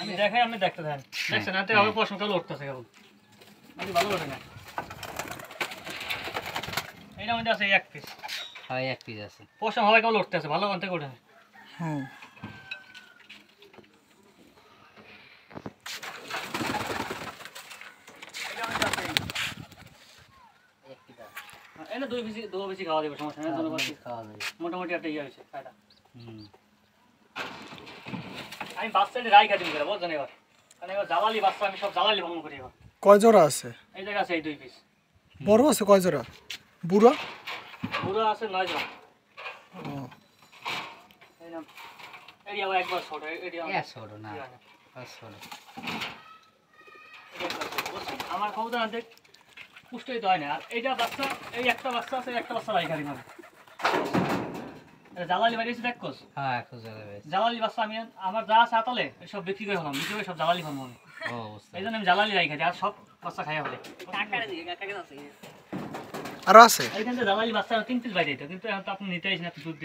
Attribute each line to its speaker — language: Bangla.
Speaker 1: আমি দেখাই আপনি দেখতে থাকেন দেখছেন না আবার পশম কালো উঠতেছে কেবল মানে ভালো ওঠে না এইটা মধ্যে আছে এক পিস
Speaker 2: হ্যাঁ এক পিস আছে
Speaker 1: পশম হওয়ায় কেবল উঠতেছে ভালো কোন থেকে ওঠে না
Speaker 3: হুম
Speaker 1: এনে দু বেশি খাওয়া যাবে সমস্যা নেই ধন্যবাদ
Speaker 2: খাওয়া যাবে
Speaker 1: মোটামুটি একটা ইয়ে হয়েছে ফায়দা
Speaker 2: হুম
Speaker 1: আমি বাচ্চাদের রাই খাদিম করে বুঝছেন এবার কারণ এবার জ্বালালি বাচ্চা আমি সব জ্বালালি ভ্রমণ করি এবার
Speaker 3: কয় জোড়া আছে
Speaker 1: এই জায়গা আছে এই 2 পিস
Speaker 3: বড় আছে কয় জোড়া বুড়ো
Speaker 1: পুরো আছে 9 জন
Speaker 3: ও
Speaker 1: এই নাম এই আবার একবার ছোট এটি
Speaker 2: ছোট না ছোট
Speaker 1: আমার ক্ষমতা না দেখ পুষ্টই তো হয় না আর এইটা বাচ্চা এই একটা বাচ্চা আছে একটা বাচ্চা রাই খাদিম আমি জ্বালালি বাড়িয়েছি দেখ কোস
Speaker 2: হ্যাঁ একটু জায়গায়
Speaker 1: জ্বালালি বাচ্চা আমি আমার যা আছে আতালে সব বিক্রি করে হলাম বিক্রি করে সব জ্বালালি খাবো আমি
Speaker 2: ও বুঝতে
Speaker 1: এই জন্য আমি জ্বালালি রাই খাই আর সব বাচ্চা খাই হলে
Speaker 3: আরো আছে
Speaker 1: এইখান থেকে জ্বালালি বাচ্চা 3 পিস বাইরে কিন্তু এখন তো আপনি নিতে আসেন দুধ দিয়ে